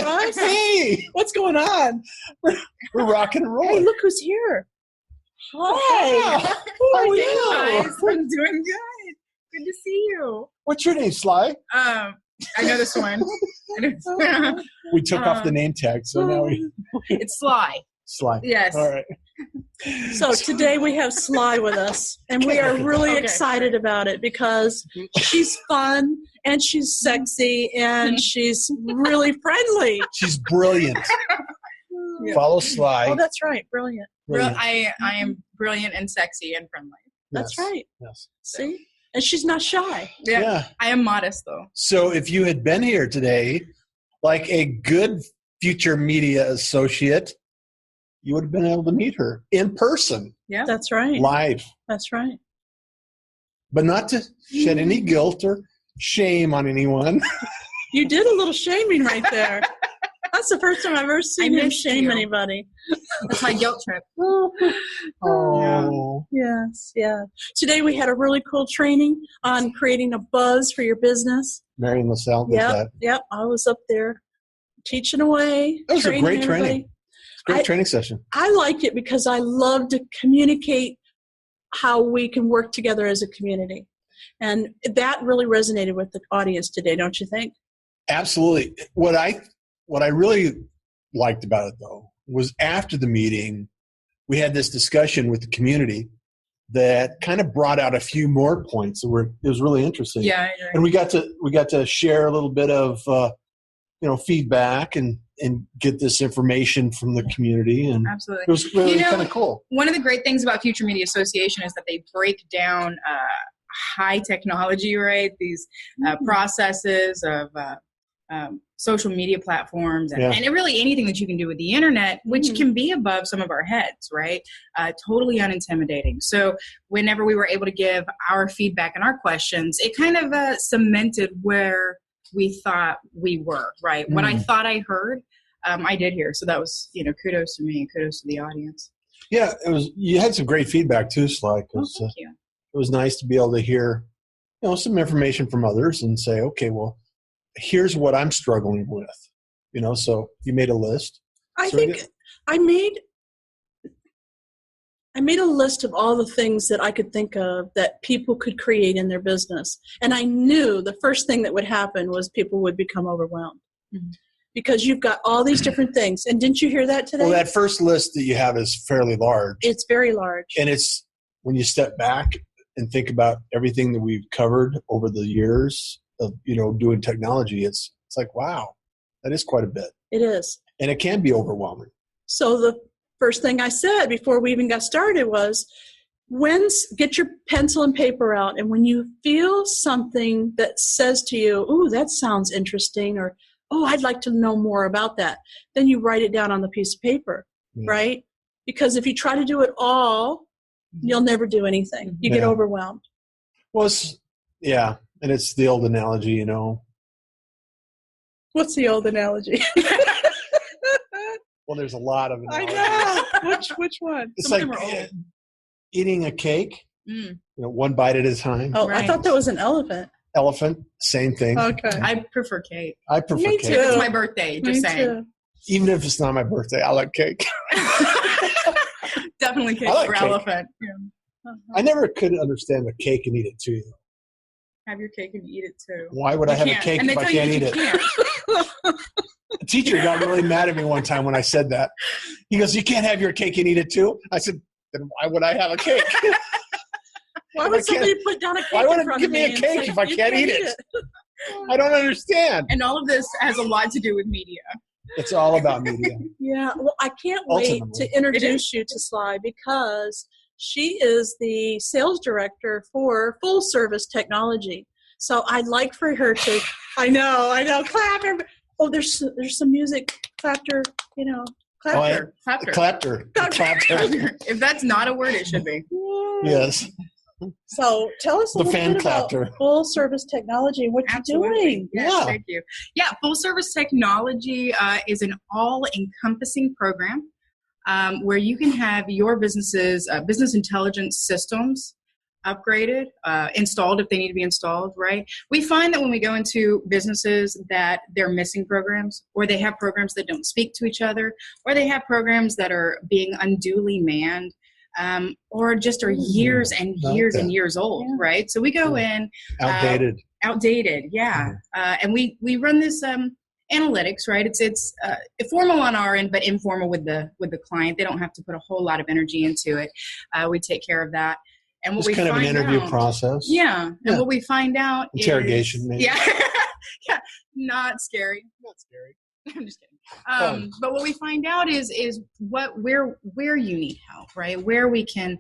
us? Hey, What's going on? we're rocking and rolling. Hey, look who's here. Hi. Hi. How are you? Guys, I'm doing good. Good to see you. What's your name, Sly? I know this one. We took off the name tag, so now It's Sly. Sly. Yes. All right. So today we have Sly with us, and we are really Okay. excited about it because she's fun and she's sexy and she's really friendly. She's brilliant. Yeah. Follow Sly. Oh, that's right. Brilliant. Brilliant. I am brilliant and sexy and friendly. That's Yes. right. Yes. See? And she's not shy. Yeah. I am modest though. So if you had been here today, like a good future media associate, you would have been able to meet her in person, Yeah. That's right. live, That's right. but not to shed any guilt or shame on anyone. You did a little shaming right there. That's the first time I've ever seen him missed shame you. anybody. That's my guilt trip. Oh, Yes, yeah. Today we had a really cool training on creating a buzz for your business. Marion LaSalle did that. Yep. I was up there teaching away. That was a training great everybody. training. It's a great training session. I like it because I love to communicate how we can work together as a community. And that really resonated with the audience today, don't you think? Absolutely. What I really liked about it, though, was after the meeting, we had this discussion with the community that kind of brought out a few more points that it was really interesting. Yeah, I agree. And we got to share a little bit of feedback and get this information from the community, and Absolutely. it was really kind of cool. One of the great things about Future Media Association is that they break down high technology, right? These processes of social media platforms and really anything that you can do with the internet, which can be above some of our heads, right? Totally unintimidating. So whenever we were able to give our feedback and our questions, it kind of cemented where we thought we were, right? What I thought I heard, I did hear. So that was, kudos to me and kudos to the audience. Yeah, it was. You had some great feedback too, Sly. Oh, thank you. It was nice to be able to hear, some information from others and say, okay, well, here's what I'm struggling with. So you made a list. I think I made a list of all the things that I could think of that people could create in their business. And I knew the first thing that would happen was people would become overwhelmed. Mm-hmm. Because you've got all these different things. And didn't you hear that today? Well, that first list that you have is fairly large. It's very large. And it's when you step back and think about everything that we've covered over the years of, doing technology, it's like, wow, that is quite a bit. It is. And it can be overwhelming. So the first thing I said before we even got started was, get your pencil and paper out, and when you feel something that says to you, ooh, that sounds interesting, or, oh, I'd like to know more about that, then you write it down on the piece of paper, right? Because if you try to do it all, you'll never do anything. You get overwhelmed. Well, and it's the old analogy, What's the old analogy? Well, there's a lot of analogies. I know. Which one? It's Some of like them are old. eating a cake, one bite at a time. Oh, Right. I thought that was an elephant. Elephant, same thing. Okay. I prefer cake. I prefer Me cake. too. It's my birthday, just Me saying. too. Even if it's not my birthday, I like cake. Definitely cake I like for cake. elephant. Yeah. I never could understand a cake and eat it too. Have your cake and eat it too. Why would I have a cake and if they I tell you can't eat that it? you can't. A teacher got really mad at me one time when I said that. He goes, "You can't have your cake and eat it too?" I said, "Then why would I have a cake?" Why would somebody put down a cake Why would in it front give of me me a and cake say, if I "You can't eat it?" I don't understand. And all of this has a lot to do with media. It's all about media. Yeah, well, I can't wait Ultimately. to introduce you to Sly because she is the sales director for Full Service Technology. So I'd like for her to, I know, clap. Oh, there's some music, clapter, clapter. Clapter. Clapter. If that's not a word, it should be. Yes. So tell us a The little fan bit clapter. about Full Service Technology and what Absolutely. you're doing. Yes, Yeah. Thank you. Yeah, Full Service Technology is an all-encompassing program where you can have your business's business intelligence systems upgraded, installed if they need to be installed, right? We find that when we go into businesses that they're missing programs, or they have programs that don't speak to each other, or they have programs that are being unduly manned, or just are years and years and years old, right? So we go in. Outdated, yeah. And we run this analytics, right? It's formal on our end, but informal with the client. They don't have to put a whole lot of energy into it. We take care of that. And what it's kind of an interview process. Yeah. And what we find out interrogation, maybe. Yeah. Yeah. Not scary. I'm just kidding. But what we find out is where you need help, right? Where we can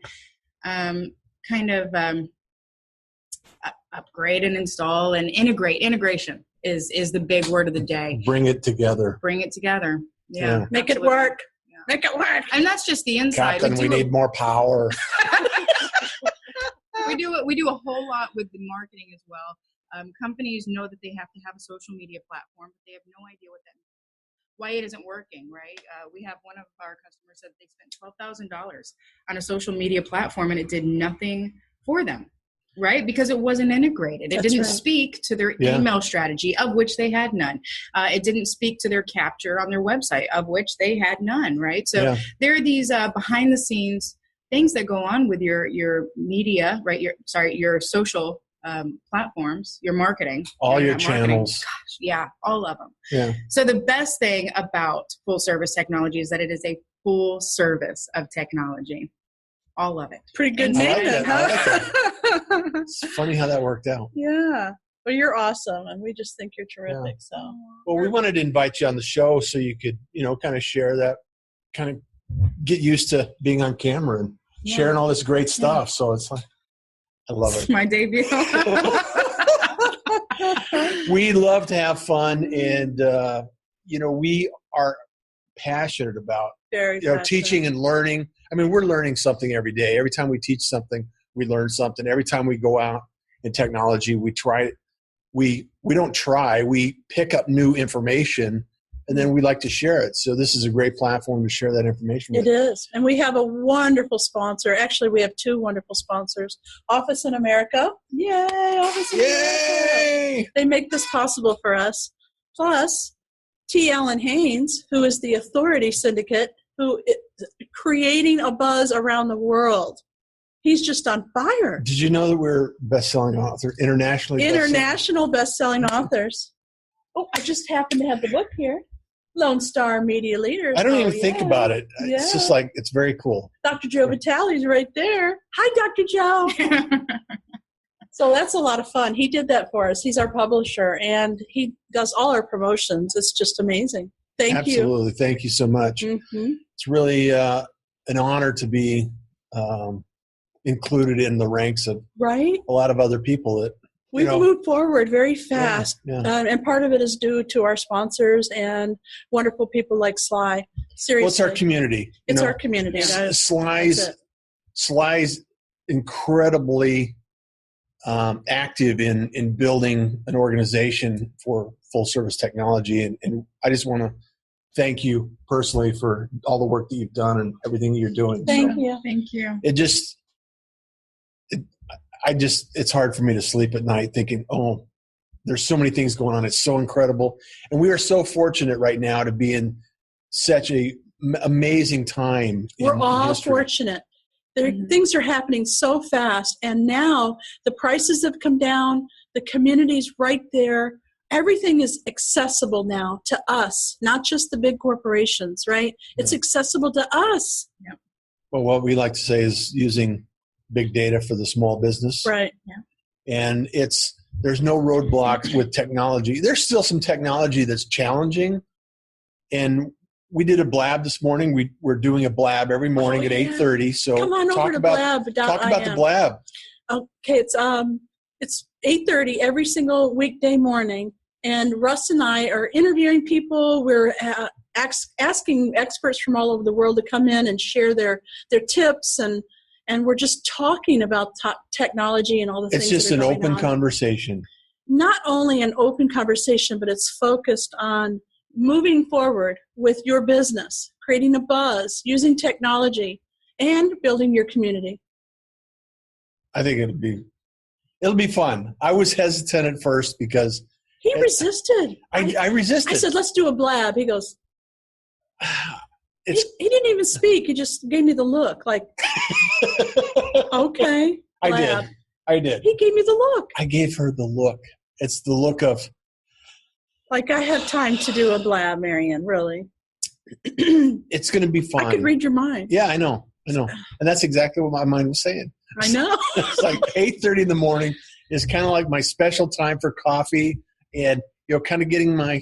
upgrade and install and integrate. Integration is the big word of the day. Bring it together. Yeah. Make it work. Yeah. Make it work. And that's just the inside. Captain, we need more power. We do a whole lot with the marketing as well. Companies know that they have to have a social media platform, but they have no idea what that means, why it isn't working, right? We have one of our customers said they spent $12,000 on a social media platform and it did nothing for them, right? Because it wasn't integrated. It didn't speak to their email strategy, of which they had none. It didn't speak to their capture on their website, of which they had none, right? So there are these behind the scenes things that go on with your media, right? Your social platforms, your marketing. All your channels. Gosh, yeah, all of them. Yeah. So the best thing about full service technology is that it is a full service of technology. All of it. Pretty good name, huh? It's funny how that worked out. Yeah. Well, you're awesome, and we just think you're terrific. So. Well, we wanted to invite you on the show so you could, kind of share that, kind of get used to being on camera and sharing all this great stuff. So it's like, I love it. My debut. We love to have fun, and we are passionate about teaching and learning. I mean, we're learning something every day. Every time we teach something, we learn something. Every time we go out in technology, we pick up new information, and then we like to share it. So this is a great platform to share that information with. It is. And we have a wonderful sponsor. Actually, we have two wonderful sponsors. Office in America. Yay! Office in America. They make this possible for us. Plus, T. Allen Haynes, who is the Authority Syndicate, who is creating a buzz around the world. He's just on fire. Did you know that we're best-selling author, international best-selling authors? Oh, I just happen to have the book here. Lone Star Media Leaders. I don't even think about it. Yeah. It's just like, it's very cool. Dr. Joe Batali is right there. Hi, Dr. Joe. So that's a lot of fun. He did that for us. He's our publisher, and he does all our promotions. It's just amazing. Thank you. Absolutely. Thank you so much. Mm-hmm. It's really an honor to be included in the ranks of a lot of other people that we've moved forward very fast. And part of it is due to our sponsors and wonderful people like Sly. Seriously. Well, it's our community. It's our community. Sly's incredibly active in building an organization for full service technology. And I just want to thank you personally for all the work that you've done and everything you're doing. Thank you. It's hard for me to sleep at night thinking, oh, there's so many things going on. It's so incredible. And we are so fortunate right now to be in such a amazing time. We're all fortunate. Things are happening so fast. And now the prices have come down. The community's right there. Everything is accessible now to us, not just the big corporations, right? It's accessible to us. Yeah. Well, what we like to say is using big data for the small business. Right. Yeah. And there's no roadblocks with technology. There's still some technology that's challenging. And we did a BLAB this morning. We're doing a BLAB every morning at 8:30. So come on over to BLAB. Talk about the BLAB. Okay, it's 8:30 every single weekday morning. And Russ and I are interviewing people. We're asking experts from all over the world to come in and share their tips, and we're just talking about technology and all the things. It's just an open conversation. Not only an open conversation, but it's focused on moving forward with your business, creating a buzz, using technology, and building your community. I think it'll be fun. I was hesitant at first because he resisted. I resisted. I said, let's do a blab. He goes, he didn't even speak. He just gave me the look like, okay. Blab. I did. He gave me the look. I gave her the look. It's the look of. Like, I have time to do a blab, Marianne, really. It's going to be fun. I could read your mind. Yeah, I know. And that's exactly what my mind was saying. I know. It's like 8:30 in the morning is kind of like my special time for coffee and, kind of getting my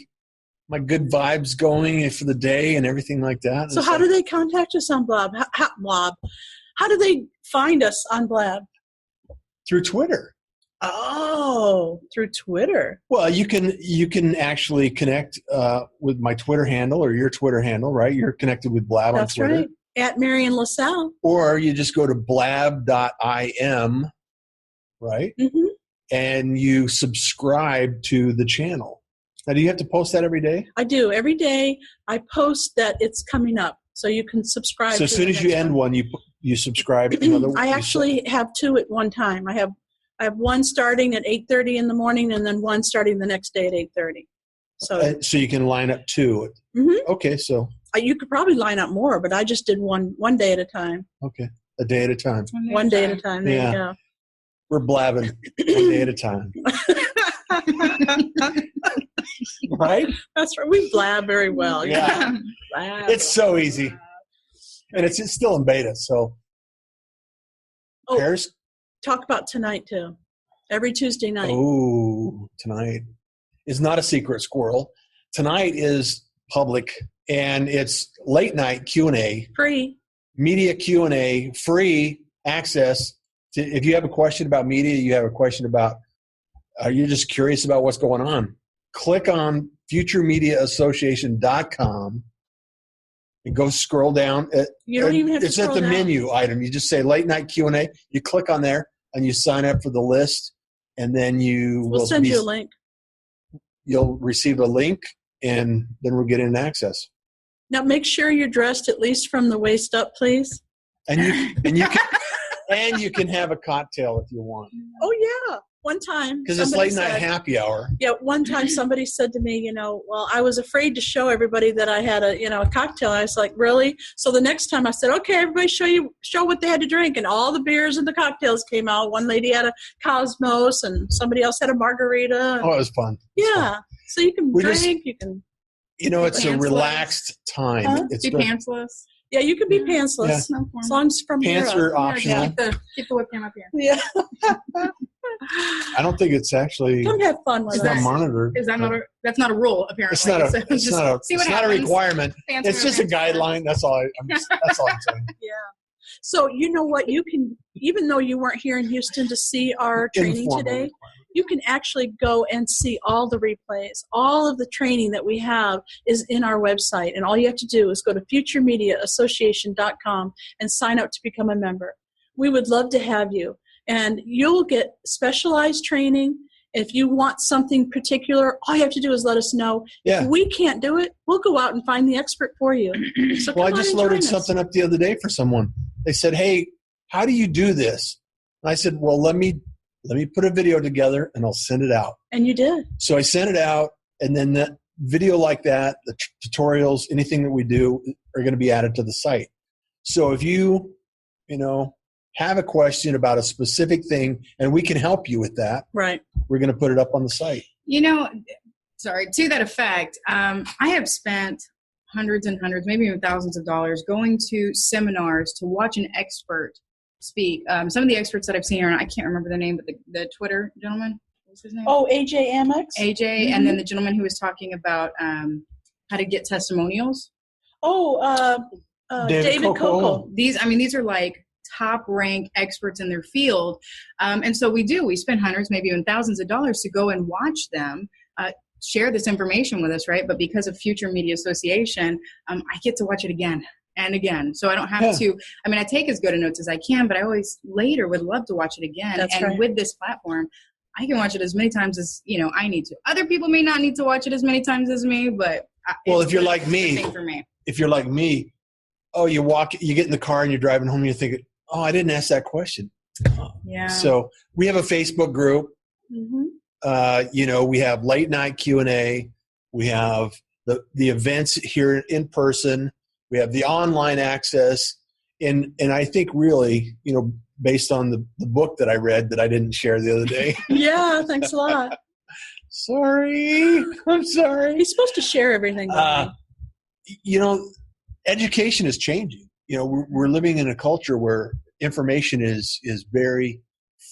good vibes going for the day and everything like that. So how do they contact us on Blab? How do they find us on Blab? Through Twitter. Oh, through Twitter. Well, you can actually connect with my Twitter handle or your Twitter handle, right? You're connected with Blab on Twitter. That's right. At Marianne LaSalle. Or you just go to blab.im, right? Mm-hmm. And you subscribe to the channel. Now, do you have to post that every day? I do. Every day I post that it's coming up. So you can subscribe. So as soon as you end one, you subscribe to another one? I actually have two at one time. I have one starting at 8:30 in the morning and then one starting the next day at 8:30. So you can line up two. Mm-hmm. Okay, so. You could probably line up more, but I just did one day at a time. Okay, a day at a time. One day at a time. There you go. We're blabbing one day at a time. Right? That's right. We blab very well. Yeah. Blab. It's so easy. And it's still in beta, so. Pairs? Talk about tonight, too. Every Tuesday night. Oh, tonight is not a secret, squirrel. Tonight is public, and it's late night Q&A. Free. Media Q&A, free access. If you have a question about media, you have a question about, you're just curious about what's going on, click on futuremediaassociation.com and go scroll down. You don't even have to scroll down. It's at the menu item. You just say late night Q&A. You click on there and you sign up for the list, and then we'll send you a link. You'll receive a link, and then we'll get in access. Now make sure you're dressed at least from the waist up, please. And you can have a cocktail if you want. Oh yeah. One time, because it's late night happy hour. Yeah, one time somebody said to me, well, I was afraid to show everybody that I had a cocktail. I was like, really? So the next time I said, okay, everybody show what they had to drink, and all the beers and the cocktails came out. One lady had a Cosmos, and somebody else had a margarita. Oh, it was fun. Yeah, so you can drink, you can. It's a relaxed time. Huh? Be pantsless. Yeah, you can be pantsless. Yeah. As long as from pants are optional. Keep the webcam up here. Yeah. I don't think it's actually. Come have fun with it. It's not monitored. Is that not that's not a rule apparently? It's not a requirement. It's just a guideline. That's all. That's all I'm saying. Yeah. So you know what? You can, even though you weren't here in Houston to see our training today, you can actually go and see all the replays. All of the training that we have is in our website, and all you have to do is go to futuremediaassociation.com and sign up to become a member. We would love to have you, and you'll get specialized training. If you want something particular, all you have to do is let us know. Yeah. If we can't do it, we'll go out and find the expert for you. So well, I just loaded something up the other day for someone. They said, hey, how do you do this? And I said, well, let me put a video together and I'll send it out. And you did. So I sent it out, and then that video like that, the tutorials, anything that we do are going to be added to the site. So if you have a question about a specific thing and we can help you with that, right, we're going to put it up on the site. Sorry, to that effect, I have spent hundreds and hundreds, maybe even thousands of dollars going to seminars to watch an expert speak. Some of the experts that I've seen I can't remember the name, but the Twitter gentleman, what's his name? Oh, AJ Amex. AJ, mm-hmm. And then the gentleman who was talking about how to get testimonials. Oh, David Coco. These are like top ranked experts in their field. And so we spend hundreds, maybe even thousands of dollars to go and watch them share this information with us, right? But because of Future Media Association, I get to watch it again and again. So I don't have to, I take as good a notes as I can, but I always later would love to watch it again. That's and right. With this platform, I can watch it as many times as, I need to. Other people may not need to watch it as many times as me, but if you're like me, oh, you get in the car and you're driving home and you're thinking, oh, I didn't ask that question. Yeah. So we have a Facebook group. We have late night Q&A. We have the events here in person. We have the online access. And I think really, based on the book that I read that I didn't share the other day. Yeah, thanks a lot. Sorry. I'm sorry. He's supposed to share everything. Education is changing. We're living in a culture where information is very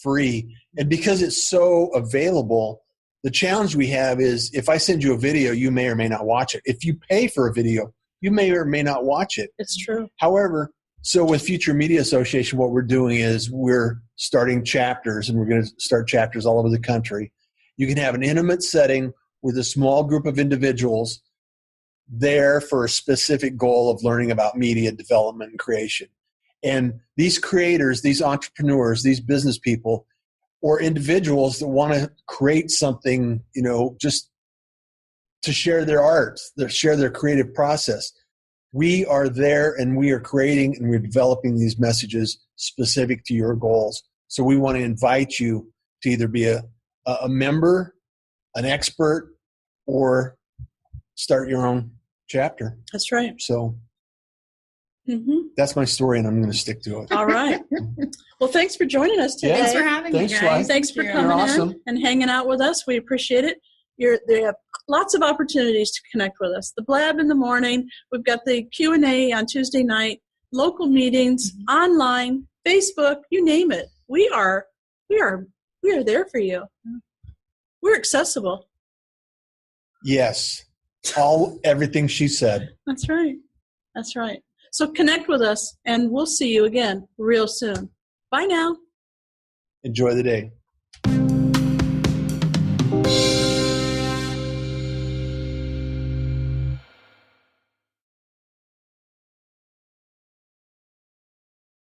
free. And because it's so available, the challenge we have is if I send you a video, you may or may not watch it. If you pay for a video, you may or may not watch it. It's true. However, so with Future Media Association, what we're doing is we're starting chapters, and we're going to start chapters all over the country. You can have an intimate setting with a small group of individuals there for a specific goal of learning about media development and creation. And these creators, these entrepreneurs, these business people, or individuals that want to create something, just to share their art, share their creative process. We are there, and we are creating and we're developing these messages specific to your goals. So we want to invite you to either be a member, an expert, or start your own chapter. That's right. So that's my story, and I'm going to stick to it. All right. Well, thanks for joining us today. Thanks for having me, guys. Thanks for coming in and hanging out with us. We appreciate it. They have lots of opportunities to connect with us. The BLAB in the morning. We've got the Q&A on Tuesday night. Local meetings, online, Facebook, you name it. We are there for you. We're accessible. Yes. Everything she said. That's right. That's right. So connect with us, and we'll see you again real soon. Bye now. Enjoy the day.